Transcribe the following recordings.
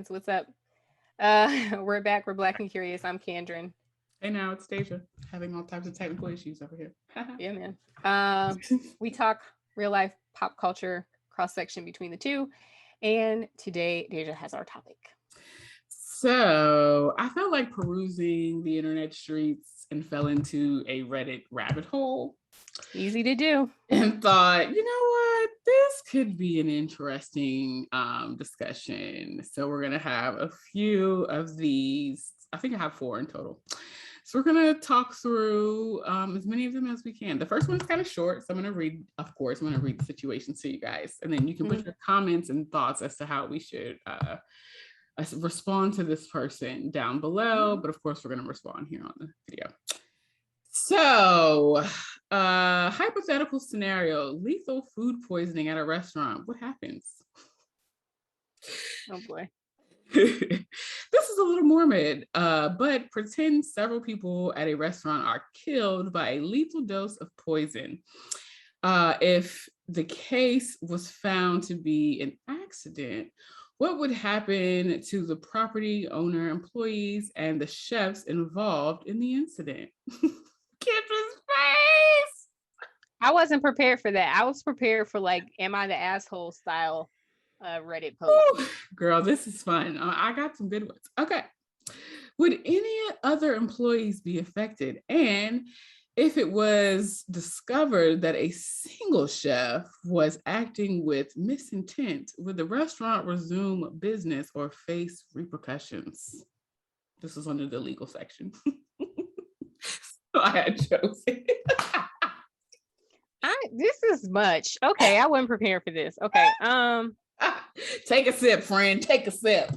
friends. What's up? We're back. We're Black and Curious. I'm Kandron. Hey, now it's Dehjai, having all types of technical issues over here. Yeah, man. We talk real life pop culture cross section between the two, and today Dehjai has our topic. So I felt like perusing the internet streets and fell into a Reddit rabbit hole. Easy to do. And thought, you know what? This could be an interesting discussion. So we're going to have a few of these. I think I have 4 in total. So we're going to talk through as many of them as we can. The first one is kind of short. So I'm going to read, of course, I'm going to read the situation to you guys. And then you can put your comments and thoughts as to how we should respond to this person down below. But of course, we're going to respond here on the video. So, hypothetical scenario, lethal food poisoning at a restaurant. What happens? Oh boy. This is a little morbid, but pretend several people at a restaurant are killed by a lethal dose of poison. If the case was found to be an accident, what would happen to the property owner, employees, and the chefs involved in the incident? Kendra's face. I wasn't prepared for that. I was prepared for like, am I the asshole style Reddit post. Ooh, girl, this is fun. I got some good ones. Okay. Would any other employees be affected? And if it was discovered that a single chef was acting with misintent, would the restaurant resume business or face repercussions? This is under the legal section. So I had chosen. This is much. Okay, I wasn't prepared for this. Okay. Take a sip, friend. Take a sip.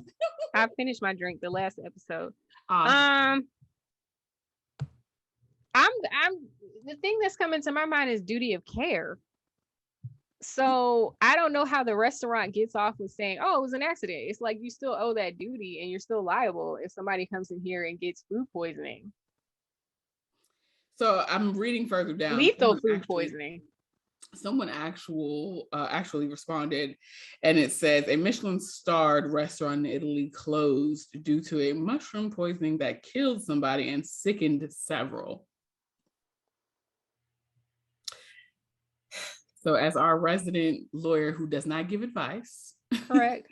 I finished my drink the last episode. Awesome. I'm the thing that's coming to my mind is duty of care. So I don't know how the restaurant gets off with saying, oh, it was an accident. It's like you still owe that duty and you're still liable if somebody comes in here and gets food poisoning. So I'm reading further down. Lethal food poisoning. Someone actually responded, and it says a Michelin-starred restaurant in Italy closed due to a mushroom poisoning that killed somebody and sickened several. So as our resident lawyer who does not give advice. Correct.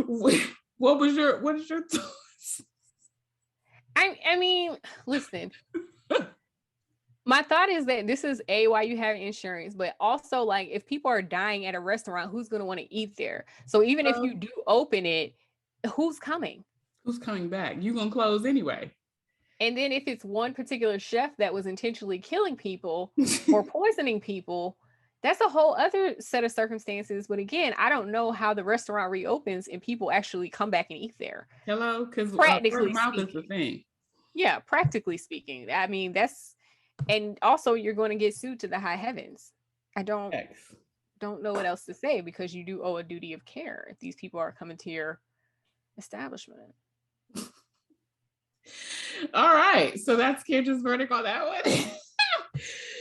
What is your thoughts? I mean, listen. My thought is that this is why you have insurance, but also like if people are dying at a restaurant, who's going to want to eat there? So even if you do open it, who's coming? Who's coming back? You're going to close anyway. And then if it's one particular chef that was intentionally killing people or poisoning people, that's a whole other set of circumstances. But again, I don't know how the restaurant reopens and people actually come back and eat there. Hello? Because practically mouth is the thing. Yeah, practically speaking. I mean, and also you're going to get sued to the high heavens. I don't know what else to say because you do owe a duty of care if these people are coming to your establishment. All right. So that's Kendra's verdict on that one.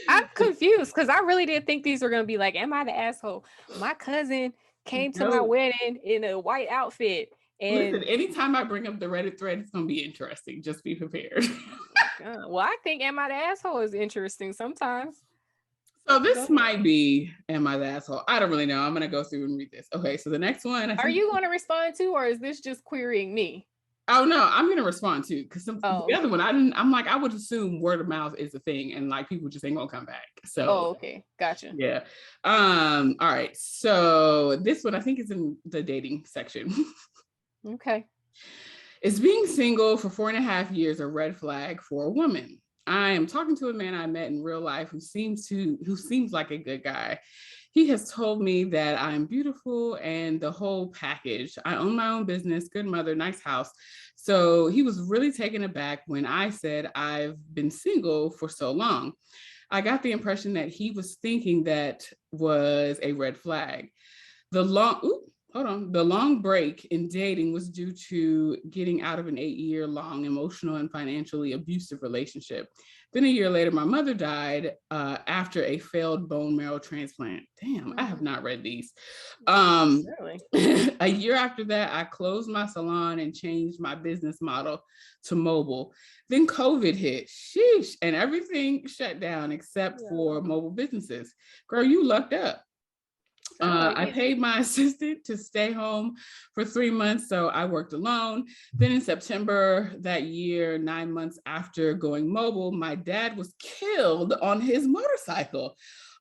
I'm confused because I really didn't think these were going to be like, am I the asshole? My cousin came to my wedding in a white outfit. And listen, anytime I bring up the Reddit thread, it's going to be interesting. Just be prepared. Well, I think am I the asshole is interesting sometimes. So this might be am I the asshole? I don't really know. I'm going to go through and read this. Okay, so the next one. Are you going to respond to, or is this just querying me? Oh no, I'm going to respond to because the other one I'm like I would assume word of mouth is a thing and like people just ain't going to come back. So okay, gotcha. Yeah. All right. So this one I think is in the dating section. Okay. Is being single for 4.5 years a red flag for a woman? I am talking to a man I met in real life who seems like a good guy. He has told me that I'm beautiful and the whole package. I own my own business, good mother, nice house. So he was really taken aback when I said I've been single for so long. I got the impression that he was thinking that was a red flag. Hold hold on. The long break in dating was due to getting out of an 8-year-long emotional and financially abusive relationship. Then a year later, my mother died after a failed bone marrow transplant. Damn, I have not read these. Really? A year after that, I closed my salon and changed my business model to mobile. Then COVID hit, sheesh, and everything shut down except for mobile businesses. Girl, you lucked up. I paid my assistant to stay home for 3 months, so I worked alone. Then in September that year, 9 months after going mobile, my dad was killed on his motorcycle.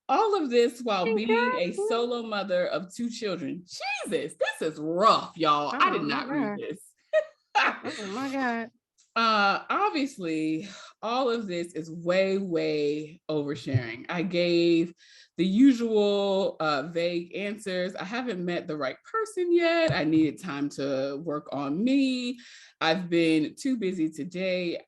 All of this while being a solo mother of 2 children. Jesus, this is rough, y'all. I did not read this. Oh my God. Obviously, all of this is way oversharing. I gave the usual vague answers. I haven't met the right person yet. I needed time to work on me. I've been too busy today.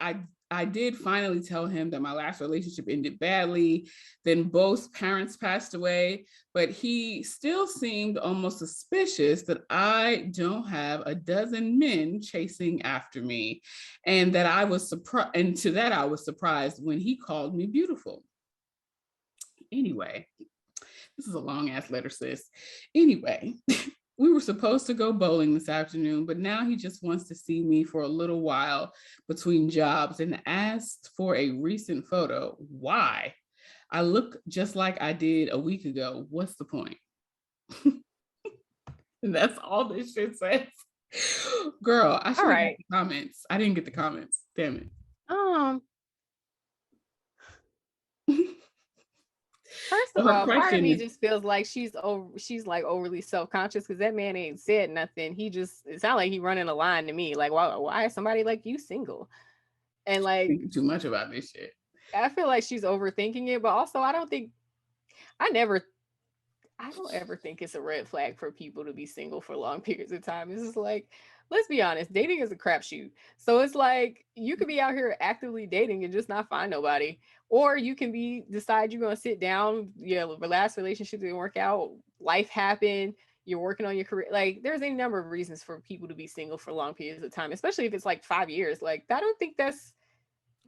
I did finally tell him that my last relationship ended badly. Then both parents passed away, but he still seemed almost suspicious that I don't have a dozen men chasing after me, and that I was surprised. And to that, I was surprised when he called me beautiful. Anyway, this is a long ass letter, sis. Anyway. We were supposed to go bowling this afternoon, but now he just wants to see me for a little while between jobs and asked for a recent photo. Why? I look just like I did a week ago. What's the point? And that's all this shit says. Girl, I should have got the comments. I didn't get the comments. Damn it. First of all, part of me just feels like she's like overly self-conscious because that man ain't said nothing. It sounds like he running a line to me. Like, why is somebody like you single? And like thinking too much about this shit. I feel like she's overthinking it, but also I don't ever think it's a red flag for people to be single for long periods of time. It's just like, let's be honest, dating is a crapshoot. So it's like you could be out here actively dating and just not find nobody. Or you can decide you're gonna sit down, the last relationship didn't work out, life happened, you're working on your career. Like there's a number of reasons for people to be single for long periods of time, especially if it's like 5 years. Like I don't think that's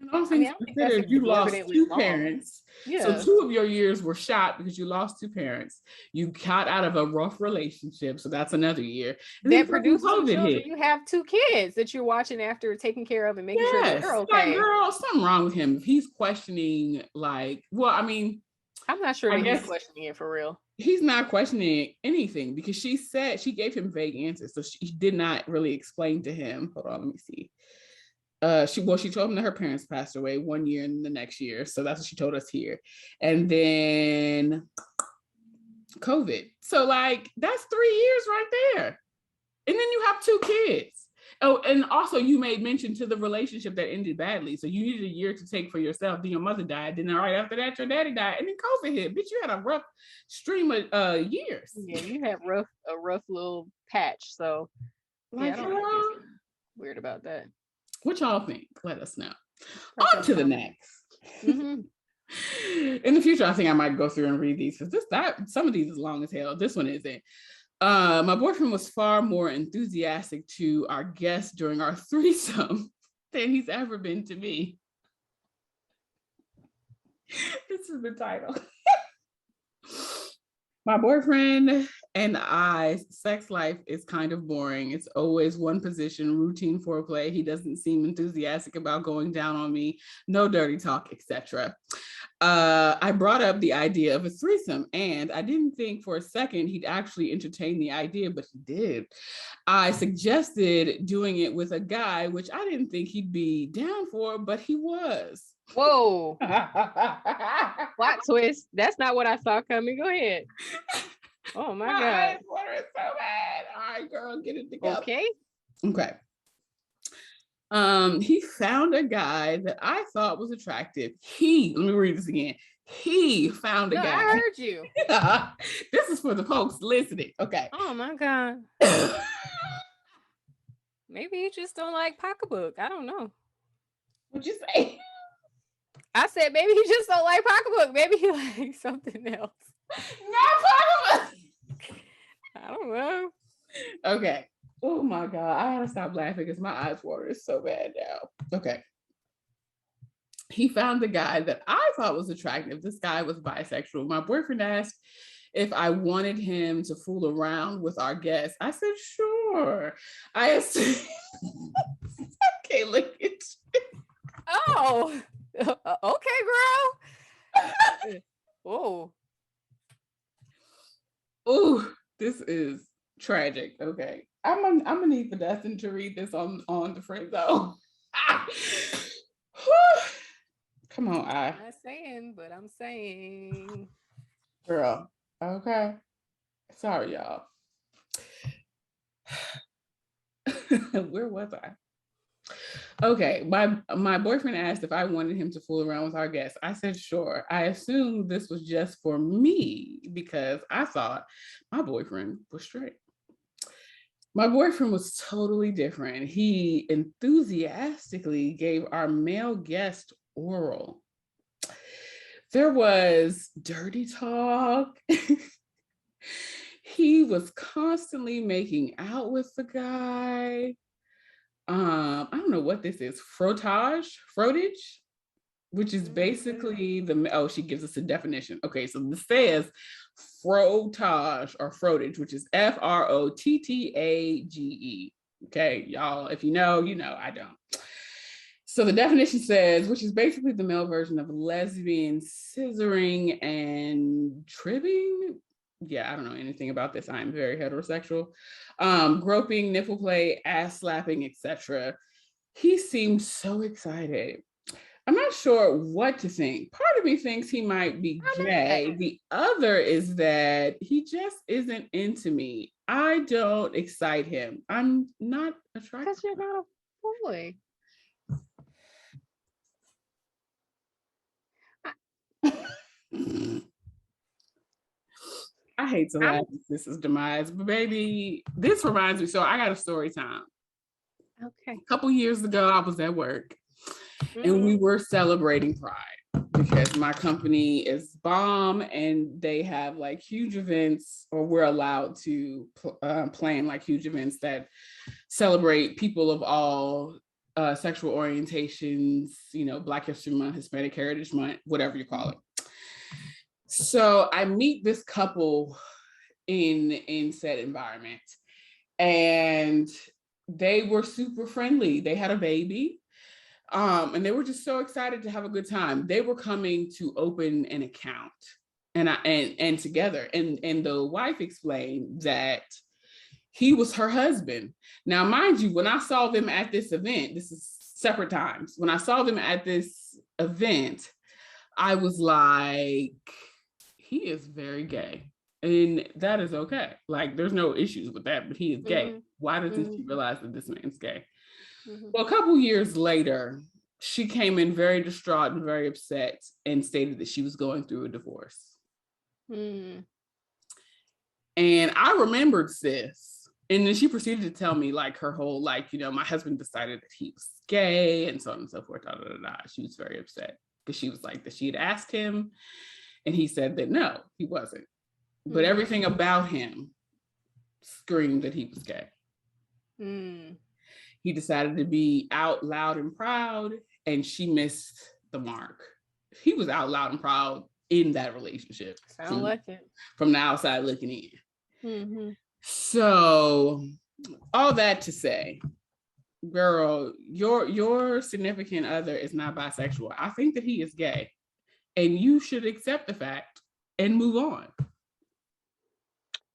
you lost 2 parents. Yeah. So 2 of your years were shot because you lost 2 parents. You got out of a rough relationship, so that's another year. And that produced 2 children. You have 2 kids that you're watching after, taking care of, and making sure that they're okay. Like, girl, something wrong with him. If he's questioning, like, well, I mean, I'm not sure he's questioning it for real. He's not questioning anything because she said she gave him vague answers, so she did not really explain to him. Hold on, let me see. She told him that her parents passed away 1 year and the next year. So that's what she told us here. And then COVID. So like that's 3 years right there. And then you have 2 kids. Oh, and also you made mention to the relationship that ended badly. So you needed a year to take for yourself. Then your mother died. Then right after that, your daddy died. And then COVID hit. Bitch, you had a rough stream of years. Yeah, you had a rough little patch. So yeah, I don't know. Weird about that. What y'all think? Let us know. On to the next. Mm-hmm. In the future, I think I might go through and read these because some of these is long as hell. This one isn't. My boyfriend was far more enthusiastic to our guests during our threesome than he's ever been to me. This is the title. My boyfriend and I's sex life is kind of boring. It's always one position, routine foreplay. He doesn't seem enthusiastic about going down on me. No dirty talk, etc. I brought up the idea of a threesome, and I didn't think for a second he'd actually entertain the idea, but he did. I suggested doing it with a guy, which I didn't think he'd be down for, but he was. Whoa. Plot twist. That's not what I saw coming. Go ahead. Oh my God. Water is so bad. All right, girl, get it together. Okay. He found a guy that I thought was attractive. Let me read this again. He found a guy. I heard you. This is for the folks listening. Okay. Oh my God. Maybe you just don't like pocketbook. I don't know. What'd you say? I said maybe he just don't like pocketbook. Maybe he likes something else. Not pocketbook. I don't know. Okay. Oh my God. I gotta stop laughing because my eyes water is so bad now. Okay. He found a guy that I thought was attractive. This guy was bisexual. My boyfriend asked if I wanted him to fool around with our guests. I said, sure. I assumed, okay, look at you. Oh, okay, girl. Oh, Oh, this is tragic. Okay. I'm gonna need Vanessa to read this on the friend zone. Come on, I'm not saying, but I'm saying. girl. Okay. Sorry, y'all. Where was I? Okay, my boyfriend asked if I wanted him to fool around with our guests. I said sure. I assumed this was just for me because I thought my boyfriend was straight. My boyfriend was totally different. He enthusiastically gave our male guest oral. There was dirty talk. He was constantly making out with the guy. I don't know what this is. Frotage, which is basically she gives us a definition. Okay, so this says frotage or frotage, which is Frotage. Okay, y'all, if you know, you know, I don't. So the definition says, which is basically the male version of lesbian scissoring and tribbing. Yeah, I don't know anything about this. I'm very heterosexual. Groping, nipple play, ass slapping, etc. He seemed so excited. I'm not sure what to think. Part of me thinks he might be gay. The other is that he just isn't into me. I don't excite him. I'm not attracted. Because you're not a boy. I hate to laugh at this is demise, but baby, this reminds me. So I got a story time. Okay. A couple years ago, I was at work and we were celebrating Pride because my company is bomb and they have like huge events, or we're allowed to plan like huge events that celebrate people of all sexual orientations, you know, Black History Month, Hispanic Heritage Month, whatever you call it. So I meet this couple in said environment, and they were super friendly. They had a baby, and they were just so excited to have a good time. They were coming to open an account, and together, and the wife explained that he was her husband. Now, mind you, when I saw them at this event, this is separate times. When I saw them at this event, I was like, he is very gay. And that is okay. Like, there's no issues with that, but he is gay. Why doesn't she realize that this man's gay? Well, a couple years later, she came in very distraught and very upset and stated that she was going through a divorce. And I remembered sis. And then she proceeded to tell me like her whole, like, you know, my husband decided that he was gay and so on and so forth. She was very upset because she was like that she had asked him and he said that no, he wasn't. But everything about him screamed that he was gay. He decided to be out loud and proud, and she missed the mark. He was out loud and proud in that relationship. Sound like it. From the outside looking in. So all that to say, girl, your significant other is not bisexual. I think that he is gay, and you should accept the fact and move on.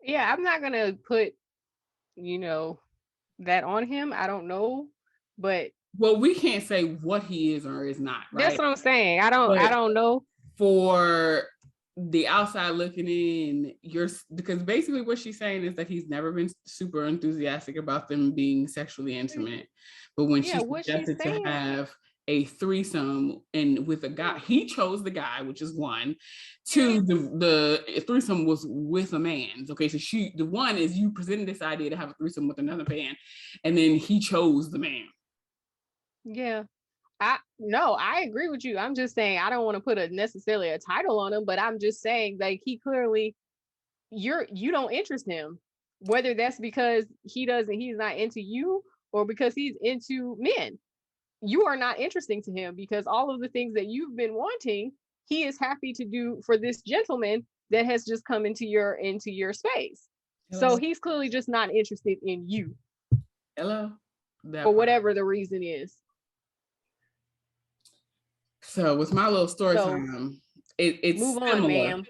Yeah, I'm not gonna put, you know, that on him. I don't know, but well, we can't say what he is or is not, right? That's what I'm saying. I don't know. For the outside looking in, because basically what she's saying is that he's never been super enthusiastic about them being sexually intimate. But when she suggested to have a threesome and with a guy, he chose the guy, which is one. Two, the threesome was with a man. Okay, so the one is you presented this idea to have a threesome with another man, and then he chose the man. Yeah. I agree with you. I'm just saying I don't want to put necessarily a title on him, but I'm just saying like he clearly you don't interest him. Whether that's because he's not into you, or because he's into men. You are not interesting to him, because all of the things that you've been wanting, he is happy to do for this gentleman that has just come into your space. Hello. So he's clearly just not interested in you. Hello. For whatever the reason is. So with my little story time, it's move on, similar. ma'am.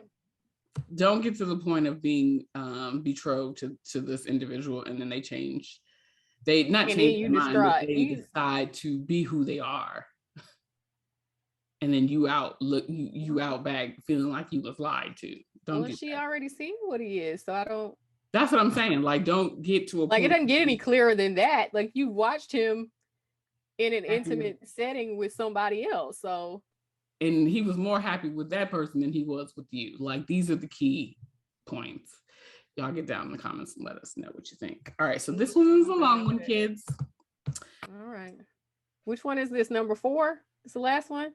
Don't get to the point of being betrothed to this individual and then they change. They not change their mind, but they decide to be who they are. And then you out back feeling like you was lied to. She already seen what he is, so I don't. That's what I'm saying. Like, don't get to a point. It doesn't get any clearer than that. Like, you watched him in an intimate setting with somebody else, so. And he was more happy with that person than he was with you. Like, these are the key points. Y'all get down in the comments and let us know what you think. All right, so this one is a long one, kids. All right. Which one is this? Number 4? It's the last one?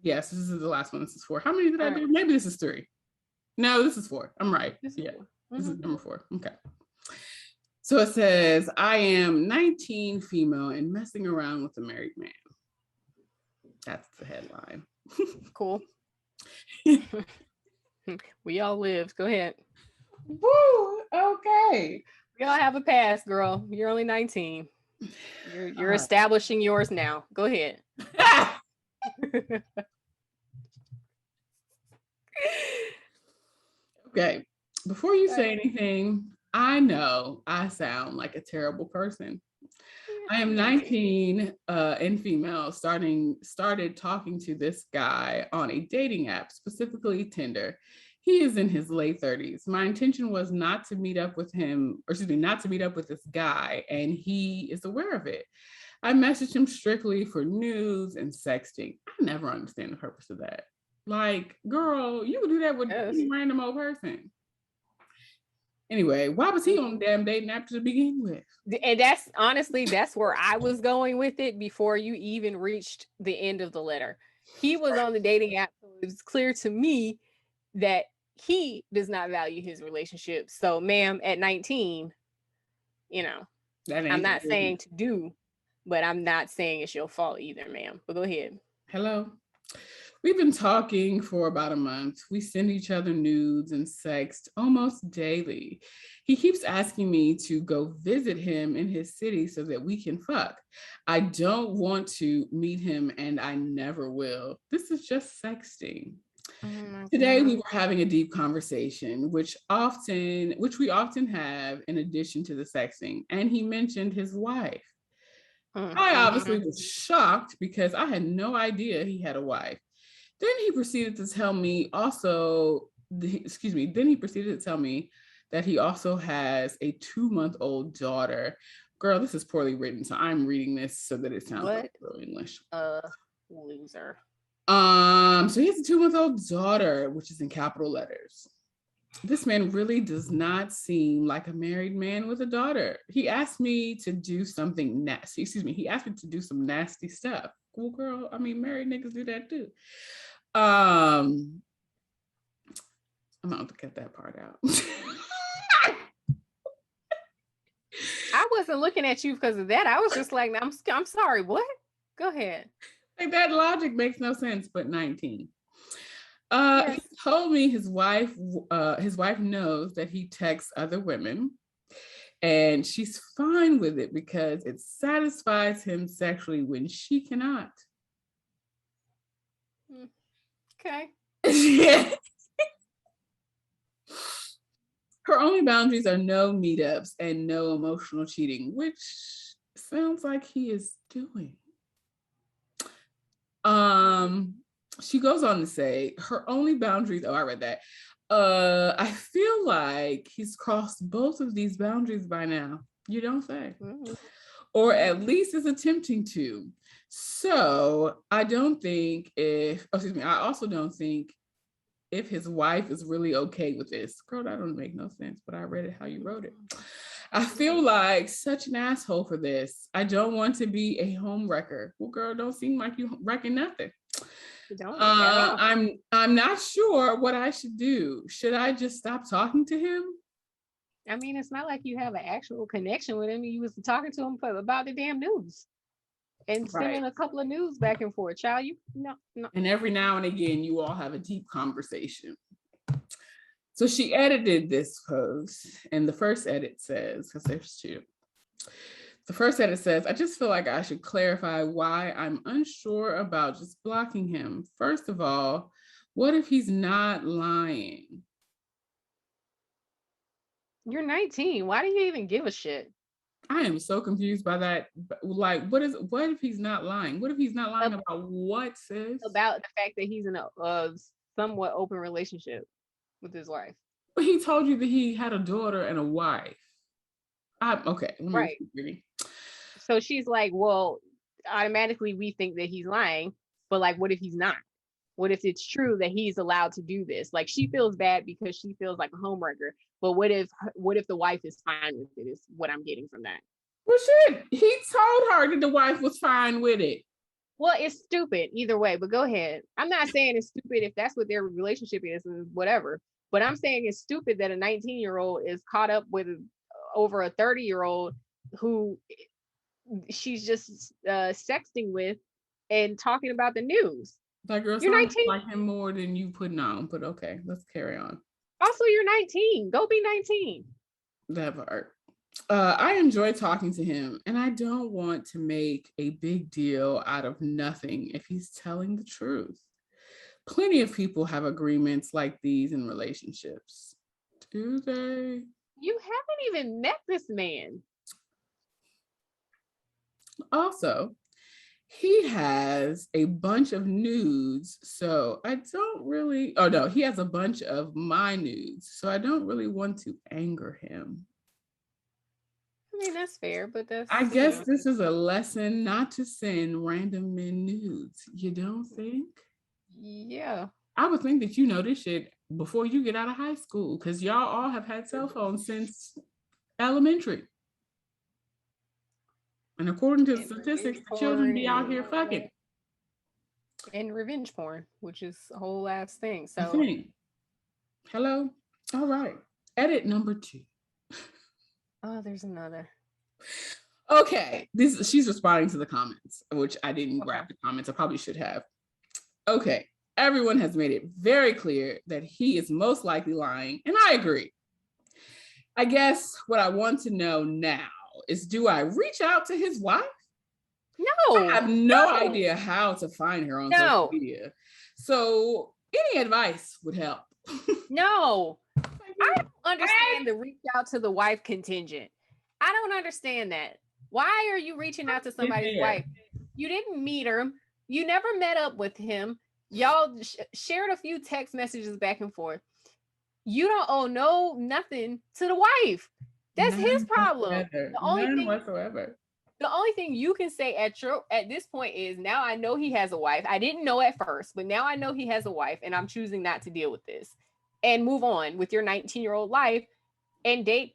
Yes, this is the last one. This is 4. How many did I do? Maybe this is 3. No, this is 4. I'm right. This is number 4. Okay. So it says, I am 19, female, and messing around with a married man. That's the headline. Cool. We all lived. Go ahead. Woo! Okay. We all have a past, girl. You're only 19. You're establishing yours now. Go ahead. Okay. Before you say anything, I know I sound like a terrible person. I am 19 and female, started talking to this guy on a dating app, specifically Tinder. He is in his late 30s. My intention was not to meet up with this guy, and he is aware of it. I messaged him strictly for news and sexting. I never understand the purpose of that. Like, girl, you would do that with any random old person. Anyway, why was he on the damn dating app to begin with? And that's where I was going with it before you even reached the end of the letter. He was on the dating app, so it was clear to me that he does not value his relationship. So, ma'am, at 19, I'm not saying to do, but I'm not saying it's your fault either, ma'am. But go ahead. Hello. We've been talking for about a month. We send each other nudes and sext almost daily. He keeps asking me to go visit him in his city so that we can fuck. I don't want to meet him and I never will. This is just sexting. Today we were having a deep conversation, which we often have in addition to the sexting, and he mentioned his wife. I obviously was shocked because I had no idea he had a wife. Then he proceeded to tell me that he also has a 2-month-old daughter. Girl, this is poorly written, so I'm reading this so that it sounds like real English. Loser. So he has a 2-month-old daughter, which is in capital letters. This man really does not seem like a married man with a daughter. He asked me to do something nasty. He asked me to do some nasty stuff. Cool, girl. I mean, married niggas do that too. I'm gonna have to cut that part out. I wasn't looking at you because of that. I was just like, I'm sorry, what? Go ahead. Like, that logic makes no sense, but 19. He told me his wife knows that he texts other women and she's fine with it because it satisfies him sexually when she cannot. Okay. Yeah. Her only boundaries are no meetups and no emotional cheating, which sounds like he is doing. She goes on to say her only boundaries. Oh, I read that. I feel like he's crossed both of these boundaries by now. You don't say. Mm-hmm. Or at least is attempting to. So I also don't think if his wife is really okay with this. Girl, that don't make no sense, but I read it how you wrote it. I feel like such an asshole for this. I don't want to be a home wrecker. Well, girl, don't seem like you wrecking nothing. I'm not sure what I should do. Should I just stop talking to him? I mean, it's not like you have an actual connection with him. You was talking to him about the damn news and Right. sending a couple of news back and forth. Child, you no, no. And every now and again, you all have a deep conversation. So she edited this post, and the first edit says, because there's two. The first edit says, I just feel like I should clarify why I'm unsure about just blocking him. First of all, what if he's not lying? You're 19. Why do you even give a shit? I am so confused by that. Like, what if he's not lying? What if he's not lying about what, sis? About the fact that he's in a somewhat open relationship with his wife. But he told you that he had a daughter and a wife. Okay, let me Right. So she's like, well, automatically we think that he's lying, but like, what if he's not? What if it's true that he's allowed to do this? Like, she feels bad because she feels like a homewrecker. But what if the wife is fine with it? Is what I'm getting from that. Well, shit, he told her that the wife was fine with it. Well, it's stupid either way, but go ahead. I'm not saying it's stupid if that's what their relationship is and whatever, but I'm saying it's stupid that a 19-year-old is caught up with over a 30-year-old who she's just sexting with and talking about the news. That girl sounds like him more than you putting on, but okay, let's carry on. Also, you're 19. Go be 19. That part. I enjoy talking to him, and I don't want to make a big deal out of nothing if he's telling the truth. Plenty of people have agreements like these in relationships. Do they? You haven't even met this man. Also, he has a bunch of nudes, so I don't really, oh no, he has a bunch of my nudes, so I don't really want to anger him. I mean, that's fair, but I guess this is a lesson not to send random men nudes. You don't think? Yeah. I would think that you know this shit before you get out of high school, because y'all all have had cell phones since elementary. And according to statistics, the children be out here fucking. And revenge porn, which is a whole ass thing. So, hello? All right. Edit number 2. Oh, there's another. Okay. She's responding to the comments, which I didn't grab the comments. I probably should have. Okay. Everyone has made it very clear that he is most likely lying, and I agree. I guess what I want to know now is, do I reach out to his wife? No. I have no idea how to find her on social media. So any advice would help. No. I don't understand the reach out to the wife contingent. I don't understand that. Why are you reaching out to somebody's wife? You didn't meet her. You never met up with him. Y'all shared a few text messages back and forth. You don't owe nothing to the wife. That's his problem. None whatsoever. The only thing you can say at this point is, now I know he has a wife. I didn't know at first, but now I know he has a wife, and I'm choosing not to deal with this. And move on with your 19-year-old life and date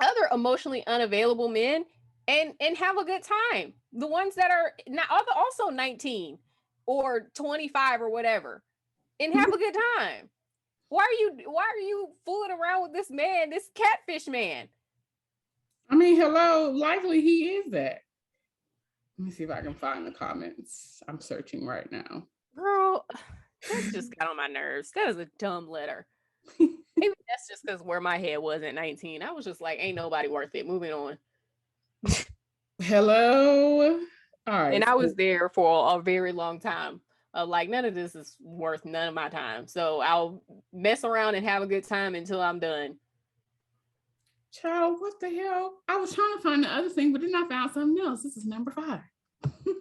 other emotionally unavailable men and have a good time. The ones that are not also 19 or 25 or whatever, and have a good time. Why are you fooling around with this man, this catfish man? I mean, hello, likely he is that. Let me see if I can find the comments. I'm searching right now. Girl, that just got on my nerves. That is a dumb letter. Maybe that's just because where my head was at 19. I was just like, ain't nobody worth it. Moving on. Hello. All right. And I was there for a very long time. Like, none of this is worth none of my time. So I'll mess around and have a good time until I'm done. Child, what the hell? I was trying to find the other thing, but then I found something else. This is number 5.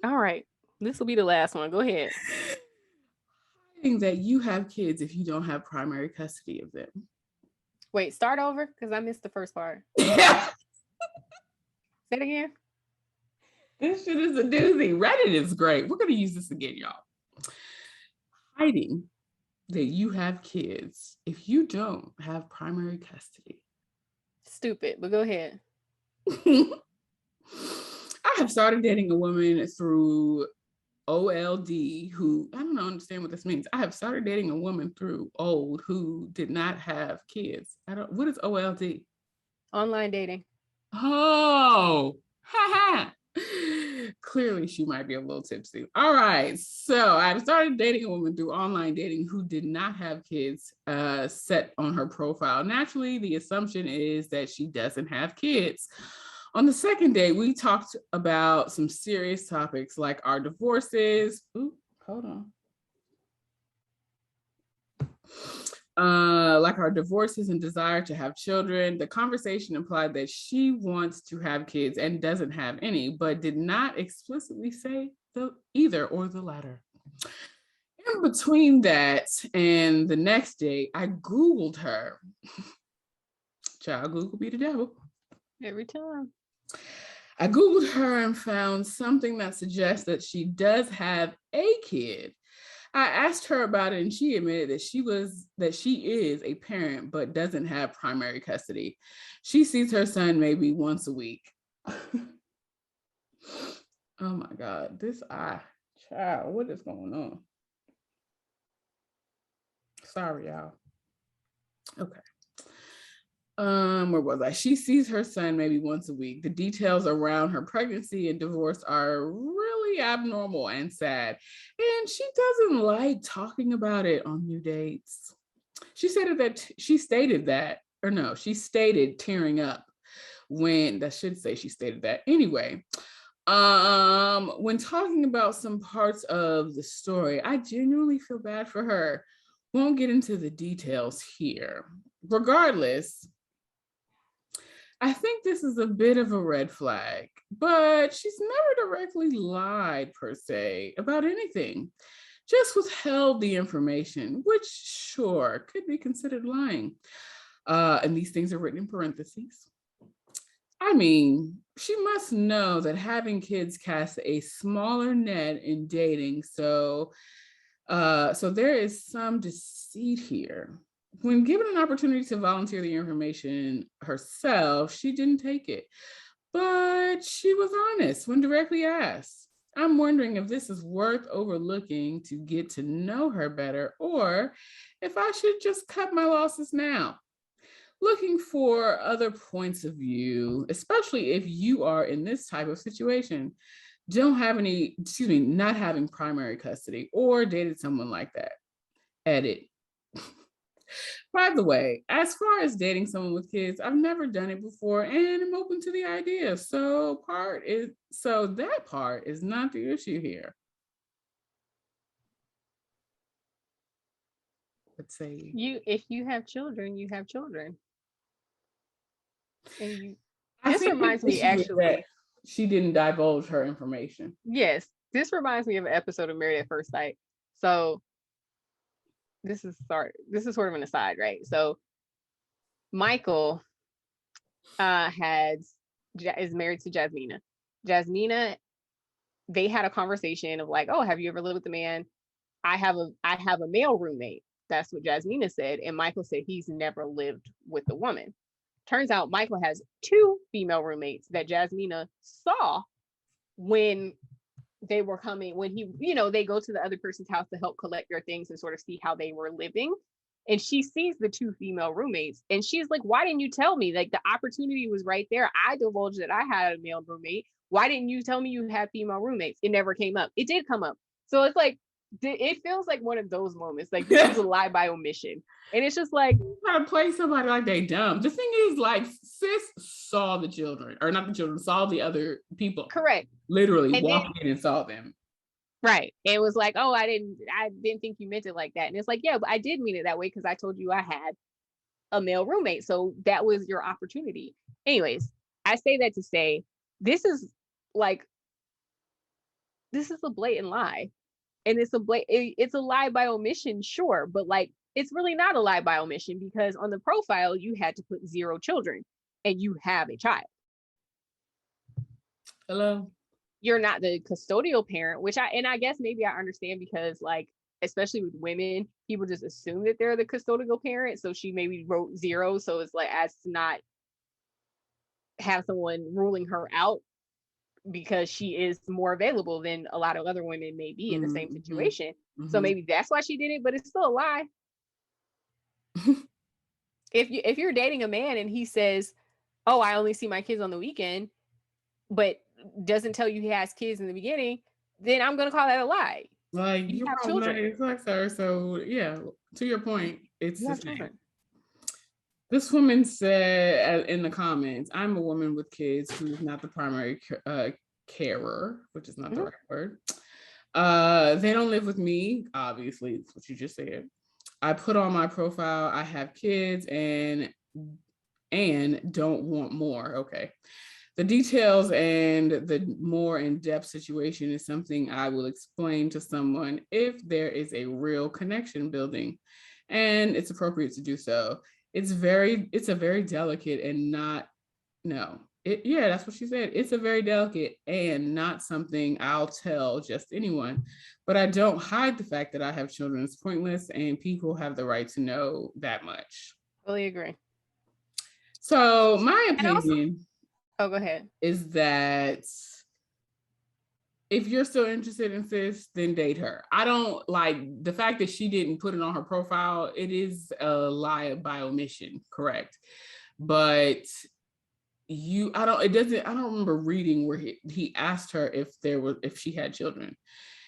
All right. This will be the last one. Go ahead. Hiding that you have kids if you don't have primary custody of them. Wait, start over, because I missed the first part. Say it again. This shit is a doozy. Reddit is great. We're going to use this again, y'all. Hiding that you have kids if you don't have primary custody. Stupid, but go ahead. I have started dating a woman through OLD who, I don't understand what this means. I have started dating a woman through old who did not have kids. What is OLD? Online dating. Oh, ha. Clearly, she might be a little tipsy. All right. So I started dating a woman through online dating who did not have kids set on her profile. Naturally, the assumption is that she doesn't have kids. On the second date, we talked about some serious topics like our divorces. Ooh, hold on. Like our divorces and desire to have children. The conversation implied that she wants to have kids and doesn't have any, but did not explicitly say the either or the latter. In between that and the next day, I Googled her. Child, Google be the devil. Every time. I Googled her and found something that suggests that she does have a kid. I asked her about it and she admitted that she is a parent but doesn't have primary custody. She sees her son maybe once a week. Oh my God, child, what is going on? Sorry, y'all. Okay. Where was I? She sees her son maybe once a week. The details around her pregnancy and divorce are really abnormal and sad. And she doesn't like talking about it on new dates. She stated tearing up when that should say she stated that anyway. When talking about some parts of the story, I genuinely feel bad for her. Won't get into the details here. Regardless, I think this is a bit of a red flag, but she's never directly lied per se about anything, just withheld the information, which sure could be considered lying. And these things are written in parentheses. I mean, she must know that having kids casts a smaller net in dating, so there is some deceit here. When given an opportunity to volunteer the information herself, she didn't take it. But she was honest when directly asked. I'm wondering if this is worth overlooking to get to know her better, or if I should just cut my losses now. Looking for other points of view, especially if you are in this type of situation, not having primary custody or dated someone like that. Edit. By the way, as far as dating someone with kids, I've never done it before and I'm open to the idea. So that part is not the issue here. Let's say if you have children, you have children. And this reminds me actually. She didn't divulge her information. Yes, this reminds me of an episode of Married at First Sight. So this is sort of an aside, right? So Michael is married to Jasmina. Jasmina, they had a conversation of like, oh, have you ever lived with a man? I have a male roommate. That's what Jasmina said. And Michael said he's never lived with a woman. Turns out Michael has 2 female roommates that Jasmina saw when they were coming, when they go to the other person's house to help collect their things and sort of see how they were living. And she sees the 2 female roommates and she's like, why didn't you tell me? Like, the opportunity was right there. I divulged that I had a male roommate. Why didn't you tell me you had female roommates? It never came up. It did come up. So it's like, it feels like one of those moments. Like, this is a lie by omission. And it's just like, you gotta play somebody like they dumb. The thing is, like, sis saw the children, or not the children, saw the other people. Correct. Literally walked in and saw them. Right. It was like, oh, I didn't think you meant it like that. And it's like, yeah, but I did mean it that way because I told you I had a male roommate. So that was your opportunity. Anyways, I say that to say this is a blatant lie. And it's a lie by omission, sure, but like, it's really not a lie by omission because on the profile you had to put 0 children and you have a child. Hello. You're not the custodial parent, which I guess maybe I understand because, like, especially with women, people just assume that they're the custodial parent. So she maybe wrote 0. So it's like, as to not have someone ruling her out because she is more available than a lot of other women may be in the same situation. Mm-hmm. So maybe that's why she did it, but it's still a lie. If you're dating a man and he says, oh, I only see my kids on the weekend, but doesn't tell you he has kids in the beginning, then I'm going to call that a lie. Like, You you're have problematic children. as fuck, sir. So yeah, to your point, it's You the have same. children. This woman said in the comments, I'm a woman with kids who is not the primary carer, which is not the right word. They don't live with me, obviously, it's what you just said. I put on my profile, I have kids and don't want more. Okay. The details and the more in-depth situation is something I will explain to someone if there is a real connection building and it's appropriate to do so. It's a very delicate and not, no, yeah, that's what she said. It's a very delicate and not something I'll tell just anyone, but I don't hide the fact that I have children. It's pointless and people have the right to know that much. Fully agree. So my And also, opinion oh, go ahead. is that if you're still interested in sis, then date her. I don't like the fact that she didn't put it on her profile. It is a lie by omission, correct? But I don't remember reading where he asked her if she had children.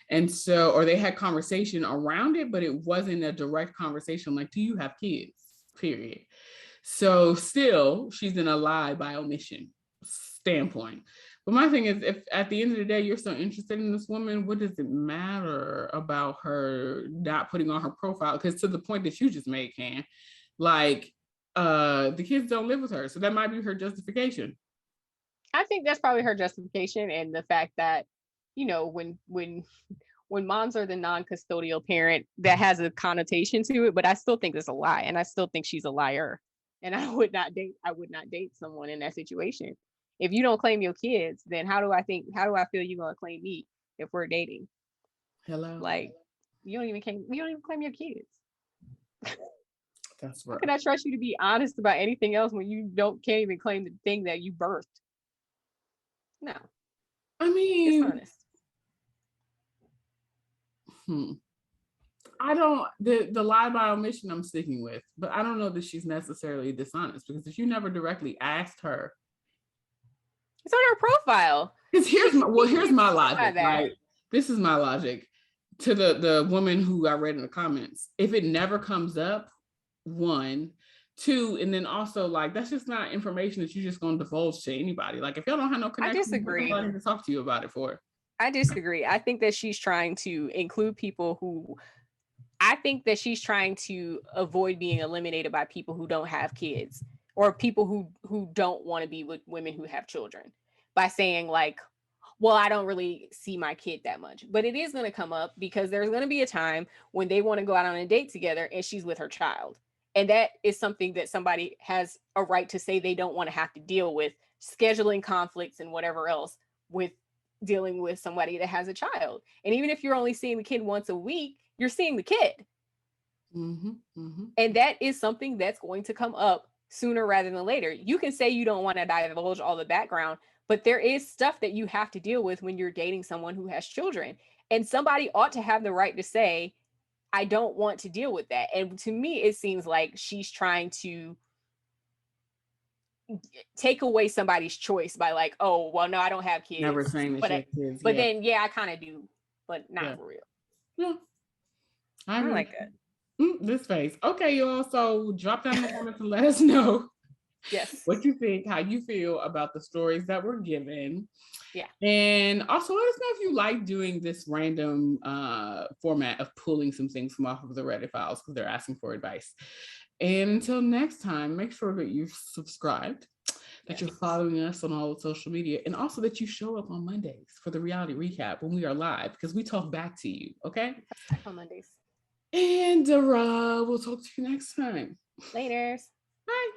And so, or they had conversation around it, but it wasn't a direct conversation like, do you have kids? Period. So still, she's in a lie by omission standpoint. But my thing is, if at the end of the day you're so interested in this woman, what does it matter about her not putting on her profile? Because to the point that you just made, Can, like, the kids don't live with her, so that might be her justification. I think that's probably her justification, and the fact that, you know, when moms are the non-custodial parent, that has a connotation to it, but I still think it's a lie, and I still think she's a liar. And I would not date someone in that situation. If you don't claim your kids, then how do I feel you're gonna claim me if we're dating? Hello. Like, you don't even claim your kids. That's How right. can I trust you to be honest about anything else when you can't even claim the thing that you birthed? No. I mean, Dishonest. I don't, the lie by omission I'm sticking with, but I don't know that she's necessarily dishonest, because if you never directly asked her, it's on her profile. because here's my logic, right? This is my logic to the woman who I read in the comments. If it never comes up, one, two, and then also, like, that's just not information that you're just going to divulge to anybody. Like, if y'all don't have no connection, I disagree. What's somebody to talk to you about it for? I disagree. I think that she's trying to include people who, I think that she's trying to avoid being eliminated by people who don't have kids, or people who don't want to be with women who have children, by saying like, well, I don't really see my kid that much. But it is going to come up because there's going to be a time when they want to go out on a date together and she's with her child. And that is something that somebody has a right to say they don't want to have to deal with, scheduling conflicts and whatever else with dealing with somebody that has a child. And even if you're only seeing the kid once a week, you're seeing the kid. And that is something that's going to come up sooner rather than later. You can say you don't want to divulge all the background, but there is stuff that you have to deal with when you're dating someone who has children. And somebody ought to have the right to say, I don't want to deal with that. And to me, it seems like she's trying to take away somebody's choice by like, oh, well, no, I don't have kids. Never saying that but she has kids. But then, yeah, I kind of do, but not for real. Yeah. I like that. This face. Okay, y'all. So drop down in the comments and let us know. Yes. What you think, how you feel about the stories that were given. Yeah. And also let us know if you like doing this random format of pulling some things from off of the Reddit files because they're asking for advice. And until next time, make sure that you've subscribed, that you're following us on all of social media, and also that you show up on Mondays for the reality recap when we are live, because we talk back to you, okay? On Mondays. And we'll talk to you next time. Laters. Bye.